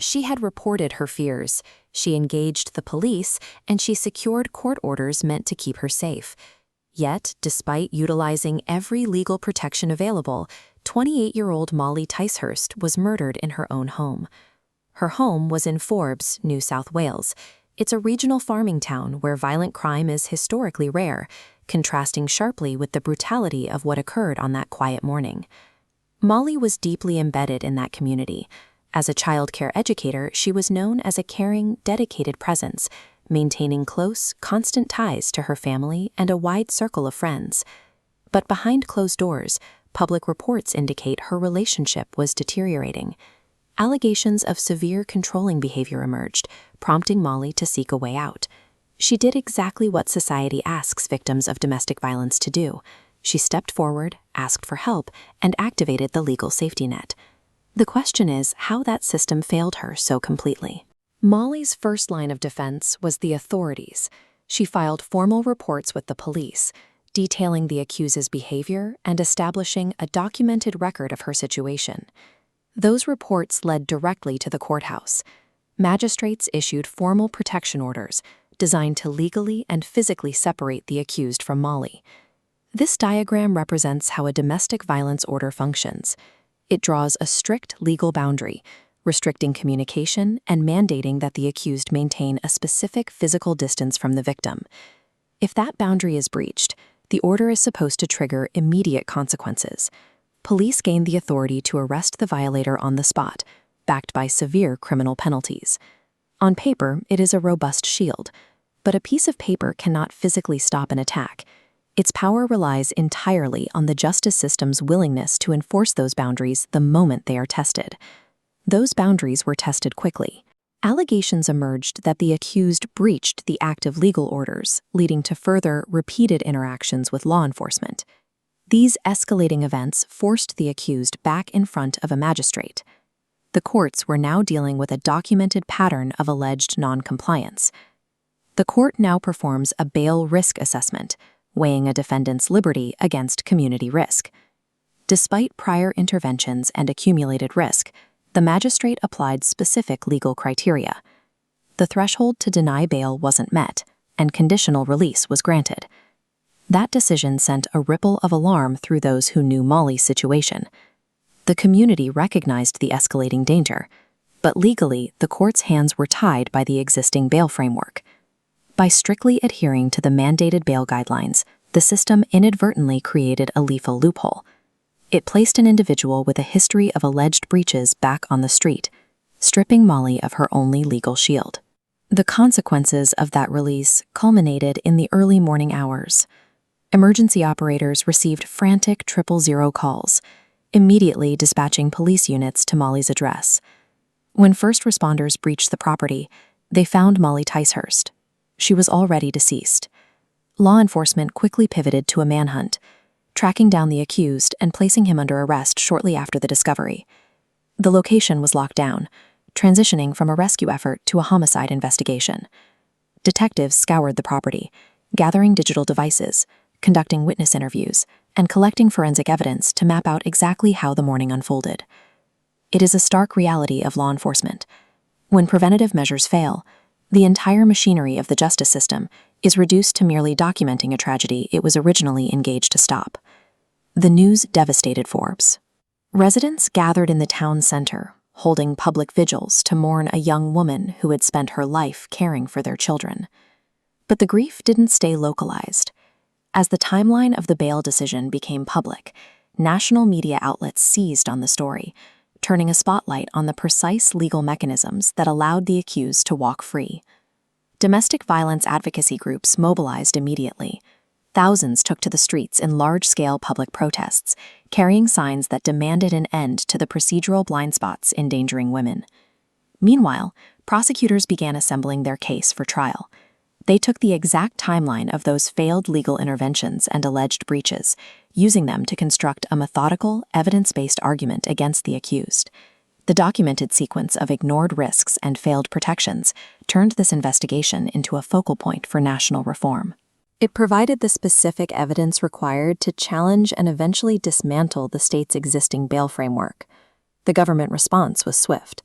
She had reported her fears, she engaged the police, and she secured court orders meant to keep her safe. Yet, despite utilizing every legal protection available, 28-year-old Molly Ticehurst was murdered in her own home. Her home was in Forbes, New South Wales. It's a regional farming town where violent crime is historically rare, contrasting sharply with the brutality of what occurred on that quiet morning. Molly was deeply embedded in that community. As a child care educator, she was known as a caring, dedicated presence, maintaining close, constant ties to her family and a wide circle of friends. But behind closed doors, public reports indicate her relationship was deteriorating. Allegations of severe controlling behavior emerged, prompting Molly to seek a way out. She did exactly what society asks victims of domestic violence to do. She stepped forward, asked for help, and activated the legal safety net. The question is how that system failed her so completely. Molly's first line of defense was the authorities. She filed formal reports with the police, detailing the accused's behavior and establishing a documented record of her situation. Those reports led directly to the courthouse. Magistrates issued formal protection orders designed to legally and physically separate the accused from Molly. This diagram represents how a domestic violence order functions. It draws a strict legal boundary, restricting communication and mandating that the accused maintain a specific physical distance from the victim. If that boundary is breached, the order is supposed to trigger immediate consequences. Police gain the authority to arrest the violator on the spot, backed by severe criminal penalties. On paper, it is a robust shield, but a piece of paper cannot physically stop an attack. Its power relies entirely on the justice system's willingness to enforce those boundaries the moment they are tested. Those boundaries were tested quickly. Allegations emerged that the accused breached the active legal orders, leading to further, repeated interactions with law enforcement. These escalating events forced the accused back in front of a magistrate. The courts were now dealing with a documented pattern of alleged non-compliance. The court now performs a bail risk assessment, weighing a defendant's liberty against community risk. Despite prior interventions and accumulated risk, the magistrate applied specific legal criteria. The threshold to deny bail wasn't met, and conditional release was granted. That decision sent a ripple of alarm through those who knew Molly's situation. The community recognized the escalating danger, but legally, the court's hands were tied by the existing bail framework. By strictly adhering to the mandated bail guidelines, the system inadvertently created a lethal loophole. It placed an individual with a history of alleged breaches back on the street, stripping Molly of her only legal shield. The consequences of that release culminated in the early morning hours. Emergency operators received frantic 000 calls, immediately dispatching police units to Molly's address. When first responders breached the property, they found Molly Ticehurst. She was already deceased. Law enforcement quickly pivoted to a manhunt, tracking down the accused and placing him under arrest shortly after the discovery. The location was locked down, transitioning from a rescue effort to a homicide investigation. Detectives scoured the property, gathering digital devices, conducting witness interviews, and collecting forensic evidence to map out exactly how the morning unfolded. It is a stark reality of law enforcement. When preventative measures fail, the entire machinery of the justice system is reduced to merely documenting a tragedy it was originally engaged to stop. The news devastated Forbes. Residents gathered in the town center, holding public vigils to mourn a young woman who had spent her life caring for their children. But the grief didn't stay localized. As the timeline of the bail decision became public, national media outlets seized on the story, turning a spotlight on the precise legal mechanisms that allowed the accused to walk free. Domestic violence advocacy groups mobilized immediately. Thousands took to the streets in large-scale public protests, carrying signs that demanded an end to the procedural blind spots endangering women. Meanwhile, prosecutors began assembling their case for trial. They took the exact timeline of those failed legal interventions and alleged breaches, using them to construct a methodical, evidence-based argument against the accused. The documented sequence of ignored risks and failed protections turned this investigation into a focal point for national reform. It provided the specific evidence required to challenge and eventually dismantle the state's existing bail framework. The government response was swift.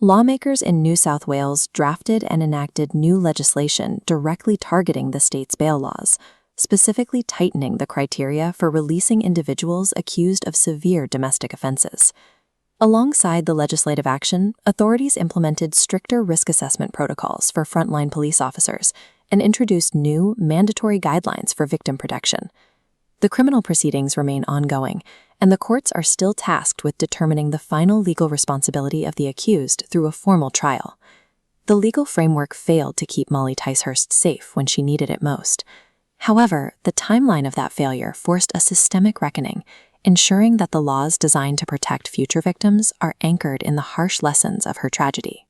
Lawmakers in New South Wales drafted and enacted new legislation directly targeting the state's bail laws, specifically tightening the criteria for releasing individuals accused of severe domestic offenses. Alongside the legislative action, authorities implemented stricter risk assessment protocols for frontline police officers and introduced new, mandatory guidelines for victim protection. The criminal proceedings remain ongoing, and the courts are still tasked with determining the final legal responsibility of the accused through a formal trial. The legal framework failed to keep Molly Ticehurst safe when she needed it most. However, the timeline of that failure forced a systemic reckoning, ensuring that the laws designed to protect future victims are anchored in the harsh lessons of her tragedy.